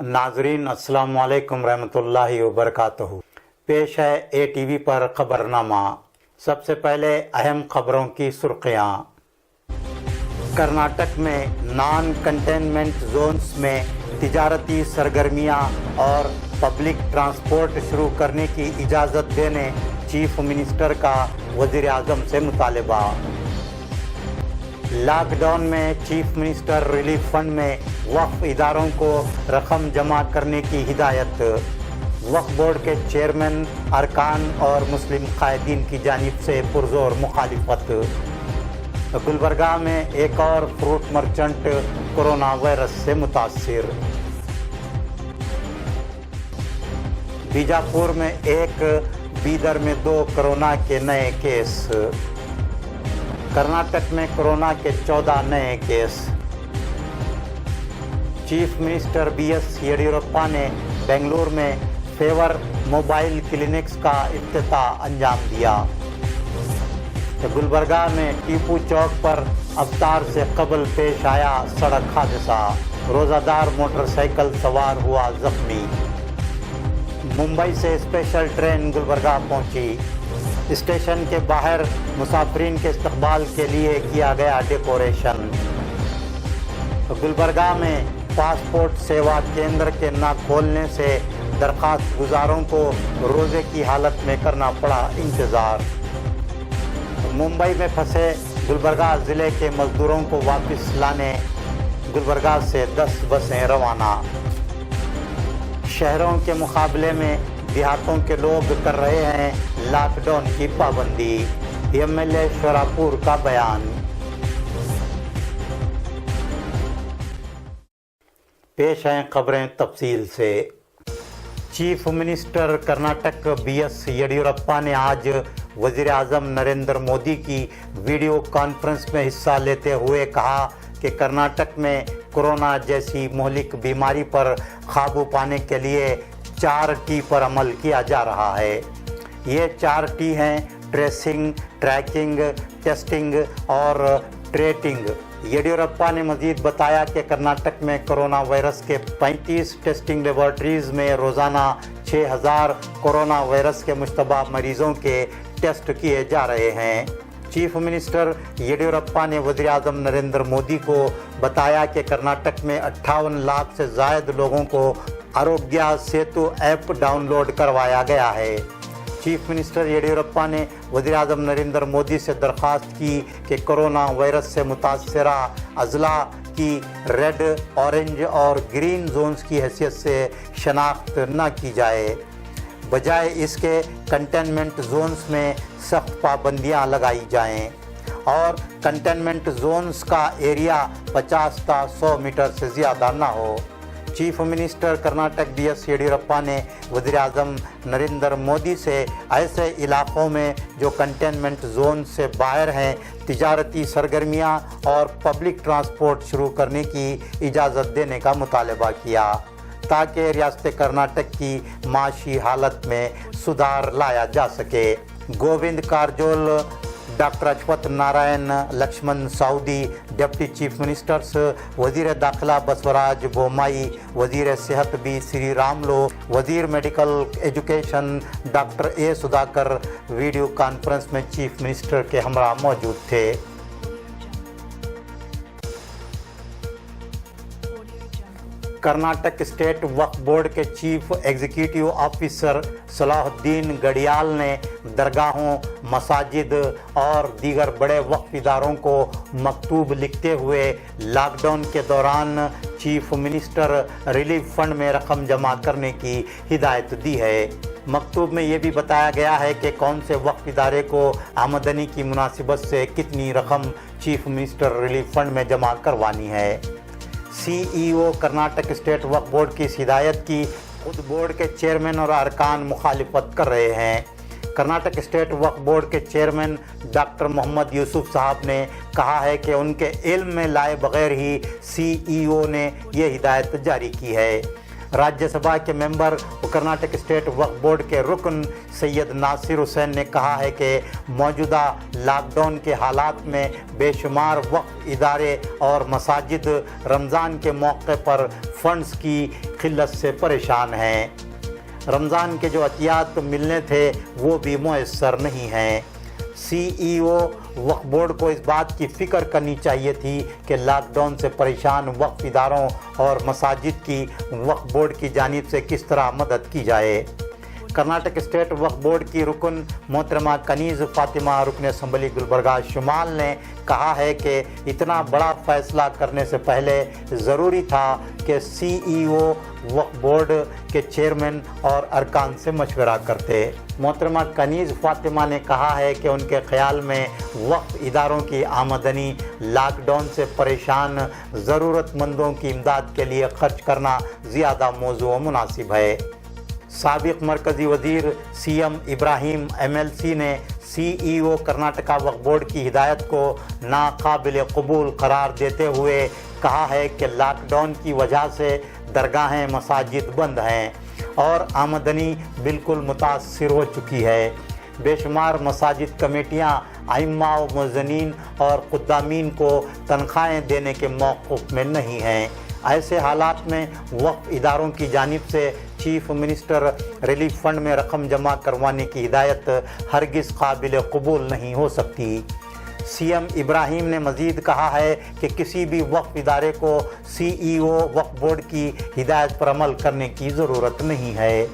नाजरीन अस्सलाम वालेकुम रहमतुल्लाहि व बरकातहू। पेश है ATV पर खबरनामा। सबसे पहले अहम खबरों की सुर्खियाँ। कर्नाटक में नॉन कंटेनमेंट जोन्स में तिजारती सरगर्मियाँ और पब्लिक ट्रांसपोर्ट शुरू करने की इजाज़त देने चीफ मिनिस्टर का वज़ीर आज़म से मुतालबा। लॉकडाउन में चीफ मिनिस्टर रिलीफ फंड में वक्फ इदारों को रकम जमा करने की हिदायत। वक्फ बोर्ड के चेयरमैन, अरकान और मुस्लिम कायदीन की जानिब से पुरजोर मुखालिफत। गुलबर्गा में एक और फ्रूट मर्चेंट कोरोना वायरस से मुतासिर। बीजापुर में एक, बीदर में 2 कोरोना के नए केस। कर्नाटक में कोरोना के 14 नए case. Chief minister BS Yediyurappa ने बेंगलुरु में फेवर मोबाइल क्लिनिक्स का इफ्तिताह अंजाम दिया। गुलबर्गा में टीपू चौक पर अवतार से कबल पेश आया सड़क हादसा, रोज़ादार मोटरसाइकिल सवार हुआ जख्मी। मुंबई से स्पेशल ट्रेन गुलबर्गा पहुंची। स्टेशन के बाहर मुसाफिरीन के इस्तकबाल के लिए किया गया डेकोरेशन। गुलबर्गा में पासपोर्ट सेवा केंद्र के न खोलने से दरख्वास्त गुजारों को रोज़े की हालत में करना पड़ा इंतज़ार। मुंबई में फंसे गुलबर्गा ज़िले के मज़दूरों को वापस लाने गुलबर्गा से 10 बसें रवाना। शहरों के मुकाबले में देहातों के लोग कर रहे हैं लॉकडाउन की पाबंदी। MLA शोरापुर का बयान। पेश हैं खबरें तफसील से। Chief minister Karnataka BS Yediyurappa ने आज वज़ीर आज़म नरेंद्र मोदी की वीडियो कॉन्फ्रेंस में हिस्सा लेते हुए कहा कि कर्नाटक में कोरोना जैसी मोहलिक बीमारी पर काबू पाने के लिए 4T पर अमल किया जा रहा है। ये 4T हैं ट्रेसिंग, ट्रैकिंग, टेस्टिंग और ट्रेटिंग। येडियुरप्पा ने मजीद बताया कि कर्नाटक में कोरोना वायरस के 35 टेस्टिंग लेबॉर्ट्रीज़ में रोज़ाना 6000 कोरोना वायरस के मुश्तबा मरीज़ों के टेस्ट किए जा रहे हैं। चीफ मिनिस्टर येडियुरप्पा ने वज़ीर आज़म नरेंद्र मोदी को बताया कि कर्नाटक में 58 लाख से ज़ायद लोगों को आरोग्य सेतु ऐप डाउनलोड करवाया गया है। चीफ मिनिस्टर येडियुरप्पा ने वज़ीर आज़म नरेंद्र मोदी से दरख्वास्त की कि कोरोना वायरस से मुतासरा अजला की रेड, ऑरेंज और ग्रीन जोन्स की हैसियत से शनाख्त न की जाए, बजाय इसके कंटेनमेंट जोन्स में सख्त पाबंदियां लगाई जाएं और कंटेनमेंट जोन्स का एरिया 50 ता 100 मीटर से ज़्यादा ना हो। Chief minister Karnataka BS Yediyurappa ने वज़ीर आज़म नरेंद्र मोदी से ऐसे इलाक़ों में जो कंटेनमेंट जोन से बाहर हैं तिजारती सरगर्मियां और पब्लिक ट्रांसपोर्ट शुरू करने की इजाज़त देने का मुतालबा किया ताकि रियासत कर्नाटक की माशी हालत में सुधार लाया जा सके। Govind Karjol, doctor Ashwath Narayan, Laxman Savadi, deputy chief ministers, वज़ीर दाखिला बसवराज बोम्माई, वज़ीर सेहत B श्री रामलो, वज़ीर medical education doctor A Sudhakar video conference में चीफ मिनिस्टर के हमरा मौजूद थे। कर्नाटक स्टेट वक्फ बोर्ड के चीफ एग्जीक्यूटिव ऑफिसर सलाहुद्दीन गडियाल ने दरगाहों, मसाजिद और दीगर बड़े वक्फ इदारों को मकतूब लिखते हुए लॉकडाउन के दौरान चीफ मिनिस्टर रिलीफ फंड में रकम जमा करने की हिदायत दी है। मकतूब में ये भी बताया गया है कि कौन से वक्फ इदारे को आमदनी की मुनासिबत से कितनी रकम चीफ मिनिस्टर रिलीफ फंड में जमा करवानी है। CEO कर्नाटक स्टेट वक्फ बोर्ड की इस हिदायत की खुद बोर्ड के चेयरमैन और अरकान मुखालिफत कर रहे हैं। कर्नाटक स्टेट वक्फ बोर्ड के चेयरमैन डॉक्टर मोहम्मद यूसुफ साहब ने कहा है कि उनके इल्म में लाए बगैर ही CEO ने यह हिदायत जारी की है। राज्य सभा के मेंबर और कर्नाटक स्टेट वक्फ बोर्ड के रुकन सैयद नासिर हुसैन ने कहा है कि मौजूदा लॉकडाउन के हालात में बेशुमार वक्फ इदारे और मसाजिद रमज़ान के मौके पर फंड्स की किल्लत से परेशान हैं। रमज़ान के जो अतियात मिलने थे वो भी मुयस्सर नहीं हैं। CEO वक्फ बोर्ड को इस बात की फ़िक्र करनी चाहिए थी कि लॉकडाउन से परेशान वक्फ इदारों और मसाजिद की वक्फ बोर्ड की जानिब से किस तरह मदद की जाए। कर्नाटक स्टेट वक्फ बोर्ड की रुकन मोहतरमा कनीज़ फ़ातिमा रुकन असम्बली गुलबर्गा शुमाल ने कहा है कि इतना बड़ा फ़ैसला करने से पहले ज़रूरी था कि CEO वक्फ बोर्ड के चेयरमैन और अरकान से मशवरा करते। मोहतरमा कनीज़ फ़ातिमा ने कहा है कि उनके ख़्याल में वक्फ इदारों की आमदनी लॉकडाउन से परेशान ज़रूरतमंदों की इमदाद के लिए ख़र्च करना ज़्यादा मौजू मुनासिब है। साबिक़ मरकज़ी वज़ीर CM इब्राहिम MLC ने CEO कर्नाटका वक्फ बोर्ड की हिदायत को नाकाबिल कबूल करार देते हुए कहा है कि लॉकडाउन की वजह से दरगाहें मसाजिद बंद हैं और आमदनी बिल्कुल मुतासिर हो चुकी है। बेशुमार मसाजिद कमेटियाँ आइम्मा व मुअज़्ज़िनीन और ख़ुद्दामीन को तनख्वाहें देने के मौक़िफ़ में नहीं हैं। ऐसे हालात में वक्फ इदारों की जानिब से चीफ मिनिस्टर रिलीफ फंड में रकम जमा करवाने की हिदायत हरगिज़ काबिल कबूल नहीं हो सकती। CM इब्राहिम ने मज़ीद कहा है कि किसी भी वक्फ इदारे को CEO वक्फ बोर्ड की हिदायत पर अमल करने की ज़रूरत नहीं है।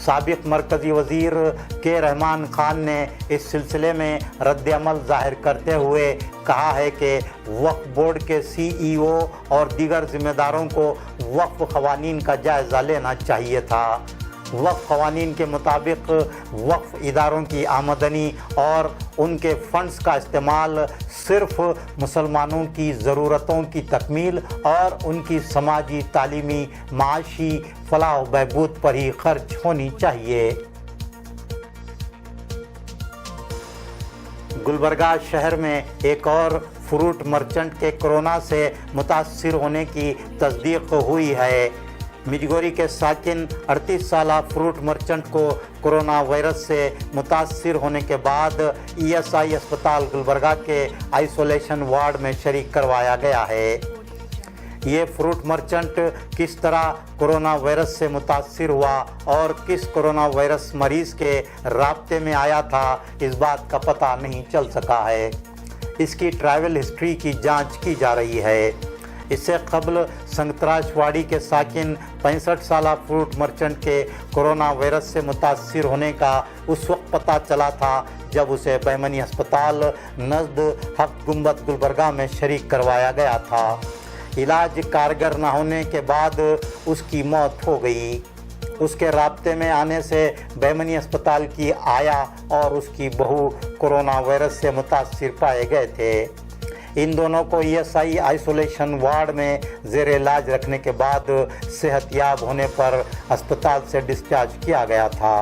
साबिक़ मरकज़ी वज़ीर के रहमान ख़ान ने इस सिलसिले में रद्द-ए-अमल ज़ाहिर करते हुए कहा है कि वक्फ बोर्ड के CEO और दीगर ज़िम्मेदारों को वक्फ क़वानीन का जायज़ा लेना चाहिए था। वक्फ क़वानीन के मुताबिक वक्फ इदारों की आमदनी और उनके फ़ंड्स का इस्तेमाल सिर्फ़ मुसलमानों की ज़रूरतों की तकमील और उनकी समाजी, तालीमी, माशी फलाह व बहबूद पर ही खर्च होनी चाहिए। गुलबर्गा शहर में एक और फ्रूट मर्चेंट के कोरोना से मुतासिर होने की तस्दीक हुई है। मिजगोरी के साकिन 38 साला फ्रूट मर्चेंट को कोरोना वायरस से मुतासिर होने के बाद ESI अस्पताल गुलबर्गा के आइसोलेशन वार्ड में शरीक करवाया गया है। ये फ्रूट मर्चेंट किस तरह कोरोना वायरस से मुतासिर हुआ और किस कोरोना वायरस मरीज़ के राब्ते में आया था, इस बात का पता नहीं चल सका है। इसकी ट्रैवल हिस्ट्री की जांच की जा रही है। इससे कबल संतराशवाड़ी के साकिन 65 साला फ्रूट मर्चेंट के कोरोना वायरस से मुतासिर होने का उस वक्त पता चला था जब उसे बहमनी अस्पताल नज़द हक गुंबद गुलबर्गा में शरीक करवाया गया था। इलाज कारगर न होने के बाद उसकी मौत हो गई। उसके राब्ते में आने से बहमनी अस्पताल की आया और उसकी बहू कोरोना वायरस से मुतासिर पाए गए थे। इन दोनों को ESI आइसोलेशन वार्ड में ज़ेर इलाज रखने के बाद सेहतयाब होने पर अस्पताल से डिस्चार्ज किया गया था।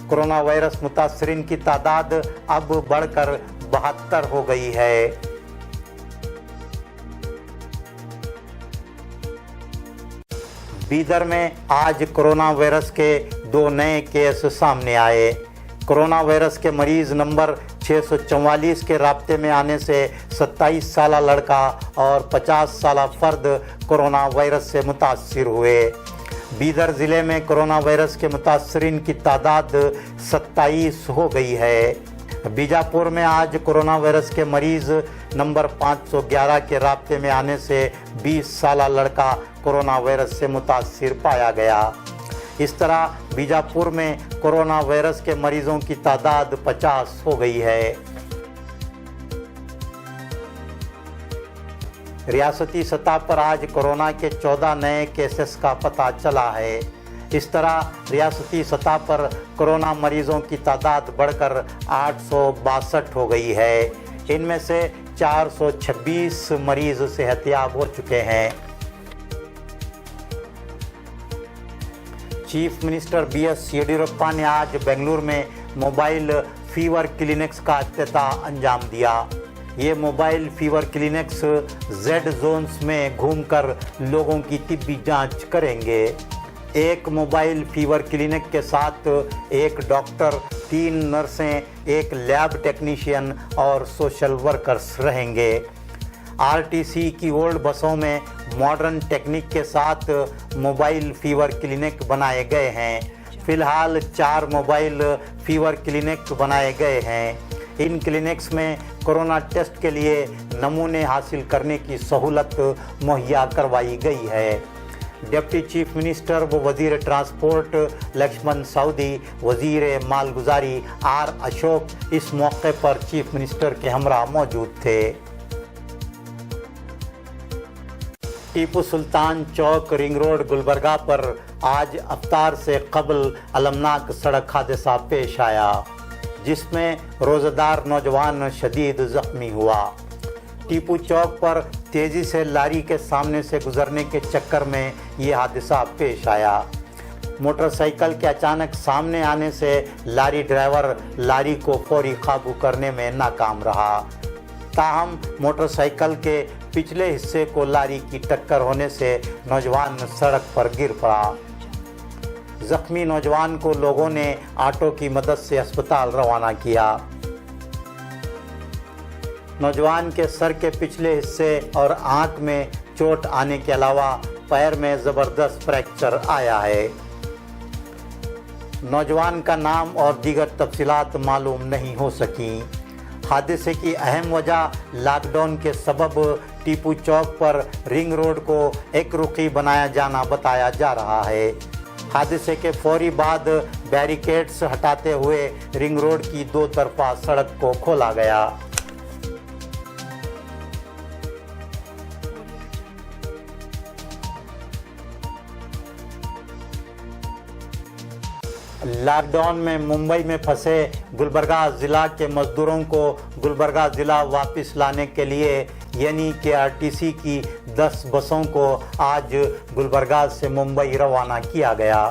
कोरोना वायरस मुतासरीन की तादाद अब बढ़कर 72 हो गई है। बीदर में आज कोरोना वायरस के 2 नए केस सामने आए। कोरोना वायरस के मरीज़ नंबर 644 के राब्ते में आने से 27 साला लड़का और 50 साला फ़र्द कोरोना वायरस से मुतासिर हुए। बीदर ज़िले में कोरोना वायरस के मुतासरीन की तादाद 27 हो गई है। बीजापुर में आज कोरोना वायरस के मरीज़ नंबर 511 के राब्ते में आने से 20 साला लड़का कोरोना वायरस से मुतासिर पाया गया। इस तरह बीजापुर में कोरोना वायरस के मरीजों की तादाद 50 हो गई है। रियासती सतह पर आज कोरोना के 14 नए केसेस का पता चला है। इस तरह रियासती सतह पर कोरोना मरीजों की तादाद बढ़कर 862 हो गई है। इनमें से 426 मरीज सेहतयाब हो चुके हैं। चीफ मिनिस्टर BS येडियुरप्पा ने आज बेंगलुरु में मोबाइल फीवर क्लिनिक्स का इफ्तिताह अंजाम दिया। ये mobile fever clinics Z zones में घूमकर लोगों की तिब्बी जांच करेंगे। एक मोबाइल फीवर क्लिनिक के साथ एक डॉक्टर, 3 नर्सें, एक लैब टेक्नीशियन और सोशल वर्कर्स रहेंगे। आरटीसी की ओल्ड बसों में मॉडर्न टेक्निक के साथ मोबाइल फीवर क्लिनिक बनाए गए हैं। फिलहाल 4 मोबाइल फीवर क्लिनिक बनाए गए हैं। इन क्लिनिक्स में कोरोना टेस्ट के लिए नमूने हासिल करने की सहूलत मुहैया करवाई गई है। डिप्टी चीफ मिनिस्टर व वज़ीर ट्रांसपोर्ट लक्ष्मण सऊदी, वज़ीर मालगुजारी आर अशोक इस मौके पर चीफ मिनिस्टर के हमरा मौजूद थे। टीपू सुल्तान चौक रिंग रोड गुलबर्गा पर आज अफ्तार से कबल अलमनाक सड़क हादसा पेश आया, जिसमें रोज़ेदार नौजवान शदीद ज़ख्मी हुआ। टीपू चौक पर तेज़ी से लारी के सामने से गुजरने के चक्कर में ये हादसा पेश आया। मोटरसाइकिल के अचानक सामने आने से लारी ड्राइवर लारी को फौरी काबू करने में नाकाम रहा। ताहम मोटरसाइकिल के पिछले हिस्से को लारी की टक्कर होने से नौजवान सड़क पर गिर पड़ा। जख्मी नौजवान को लोगों ने ऑटो की मदद से अस्पताल रवाना किया। नौजवान के सर के पिछले हिस्से और आंख में चोट आने के अलावा पैर में ज़बरदस्त फ्रैक्चर आया है। नौजवान का नाम और दीगर तफसीलात मालूम नहीं हो सकी। हादसे की अहम वजह लॉकडाउन के सबब टीपू चौक पर रिंग रोड को एक रुखी बनाया जाना बताया जा रहा है। हादसे के फौरी बाद बैरिकेड्स हटाते हुए रिंग रोड की 2 तरफा सड़क को खोला गया। लॉकडाउन में मुंबई में फंसे गुलबर्गा ज़िला के मजदूरों को गुलबर्गा ज़िला वापस लाने के लिए यानी कि आरटीसी की 10 बसों को आज गुलबर्गा से मुंबई रवाना किया गया।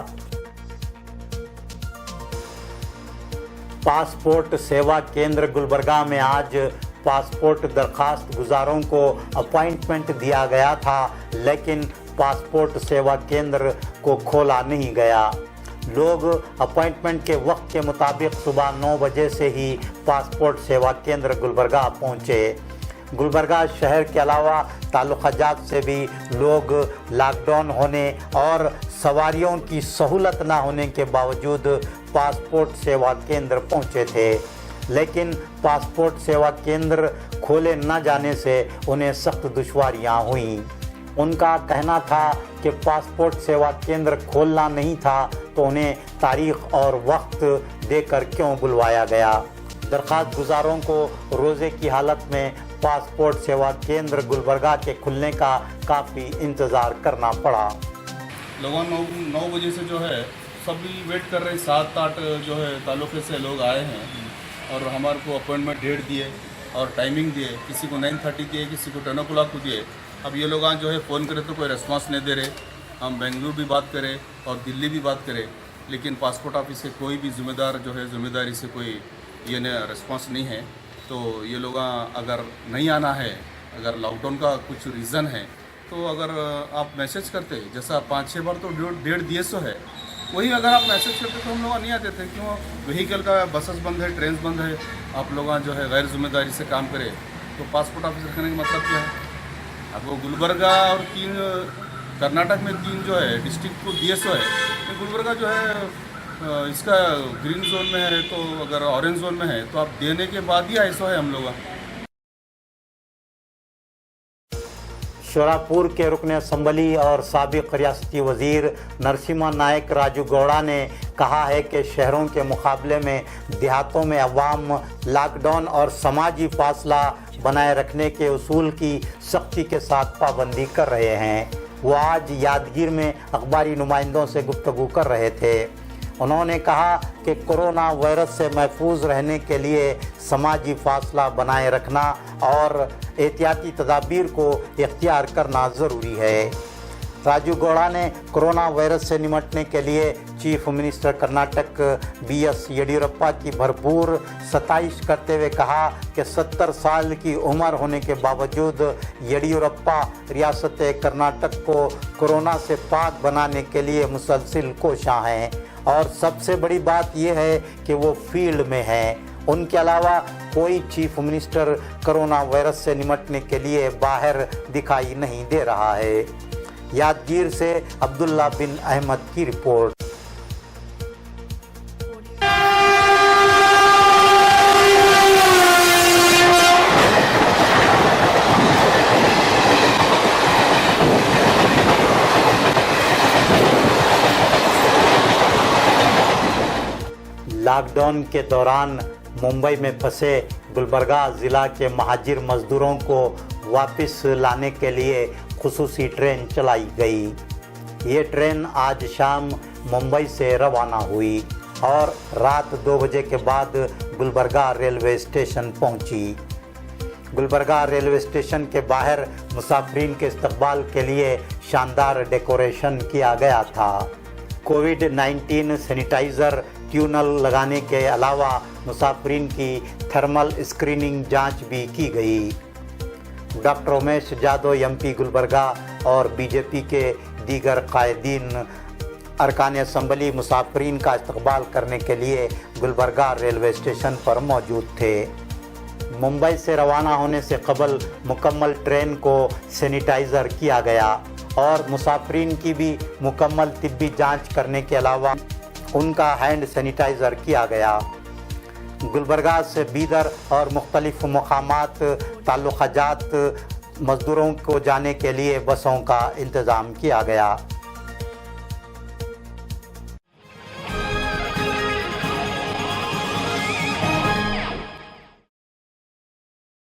पासपोर्ट सेवा केंद्र गुलबर्गा में आज पासपोर्ट दरखास्त गुजारों को अपॉइंटमेंट दिया गया था, लेकिन पासपोर्ट सेवा केंद्र को खोला नहीं गया। लोग अपॉइंटमेंट के वक्त के मुताबिक सुबह 9 बजे से ही पासपोर्ट सेवा केंद्र गुलबर्गा पहुंचे। गुलबर्गा शहर के अलावा ताल्लुक़ा जात से भी लोग लॉकडाउन होने और सवारियों की सहूलत ना होने के बावजूद पासपोर्ट सेवा केंद्र पहुंचे थे, लेकिन पासपोर्ट सेवा केंद्र खोले न जाने से उन्हें सख्त दुश्वारियां हुईं। उनका कहना था कि पासपोर्ट सेवा केंद्र खोलना नहीं था तो उन्हें तारीख और वक्त देकर क्यों बुलवाया गया। दरखास्त गुजारों को रोज़े की हालत में पासपोर्ट सेवा केंद्र गुलबर्गा के खुलने का काफ़ी इंतज़ार करना पड़ा। लोगों 9 बजे से जो है सभी वेट कर रहे हैं। 7-8 जो है तालुके से लोग आए हैं और हमारे को अपॉइंटमेंट डेट दिए और टाइमिंग दिए। किसी को 9:30 दिए, किसी को 10 o'clock को दिए। अब ये लोग जो है फ़ोन करें तो कोई रिस्पांस नहीं दे रहे। हम बेंगलुरु भी बात करें और दिल्ली भी बात करें, लेकिन पासपोर्ट ऑफिस से कोई भी ज़िम्मेदार जो है ज़िम्मेदारी से कोई ये रिस्पांस नहीं है। तो ये लोग अगर नहीं आना है, अगर लॉकडाउन का कुछ रीज़न है तो अगर आप मैसेज करते, जैसा 5-6 बार तो डेट दिए सो है, वही अगर आप मैसेज करते तो हम लोग नहीं आते थे। क्यों? व्हीकल का बसेस बंद है, ट्रेन बंद है, आप लोग जो है गैर जिम्मेदारी से काम करें तो पासपोर्ट ऑफिस रखने का मतलब क्या है? अब वो गुलबर्गा और 3 कर्नाटक में 3 जो है डिस्ट्रिक्ट को दिए सो है, तो गुलबर्गा जो है इसका ग्रीन जोन में है, तो अगर ऑरेंज जोन में है तो आप देने के बाद ही ऐसा है हम लोग। शोरापुर के रुकन असम्बली और साबिक रियासती वज़ीर नरसिम्हा नायक राजू गौड़ा ने कहा है कि शहरों के मुकाबले में देहातों में अवाम लॉकडाउन और समाजी फासला बनाए रखने के उसूल की सख्ती के साथ पाबंदी कर रहे हैं। वो आज यादगीर में अखबारी नुमाइंदों से गुफ्तगू कर रहे थे। उन्होंने कहा कि कोरोना वायरस से महफूज रहने के लिए समाजी फासला बनाए रखना और एहतियाती तदाबीर को इख्तियार करना ज़रूरी है। राजू गौड़ा ने कोरोना वायरस से निपटने के लिए चीफ मिनिस्टर कर्नाटक बीएस येडियुरप्पा की भरपूर सताइश करते हुए कहा कि 70 साल की उम्र होने के बावजूद येडियुरप्पा रियासत कर्नाटक को कोरोना से पाक बनाने के लिए मुसलसल कोशां हैं और सबसे बड़ी बात यह है कि वो फील्ड में हैं। उनके अलावा कोई चीफ मिनिस्टर कोरोना वायरस से निपटने के लिए बाहर दिखाई नहीं दे रहा है। यादगीर से अब्दुल्ला बिन अहमद की रिपोर्ट। लॉकडाउन के दौरान मुंबई में फंसे गुलबर्गा ज़िला के महाजिर मजदूरों को वापस लाने के लिए खुसूसी ट्रेन चलाई गई। ये ट्रेन आज शाम मुंबई से रवाना हुई और रात 2 बजे के बाद गुलबर्गा रेलवे स्टेशन पहुंची। गुलबर्गा रेलवे स्टेशन के बाहर मुसाफिरीन के इस्तकबाल के लिए शानदार डेकोरेशन किया गया था। कोविड-19 सैनिटाइज़र ट्यूनल लगाने के अलावा मुसाफिरीन की थर्मल स्क्रीनिंग जांच भी की गई। डॉक्टर उमेश जादव एमपी गुलबर्गा और बीजेपी के दीगर कायदीन अरकान असम्बली मुसाफिरीन का इस्तकबाल करने के लिए गुलबर्गा रेलवे स्टेशन पर मौजूद थे। मुंबई से रवाना होने से कबल मुकम्मल ट्रेन को सैनिटाइज़र किया गया और मुसाफिरीन की भी मुकम्मल तिब्बी जांच करने के अलावा उनका हैंड सैनिटाइज़र किया गया। गुलबर्गा से बीदर और मुख्तलिफ मकामात ताल्लुकात मज़दूरों को जाने के लिए बसों का इंतज़ाम किया गया।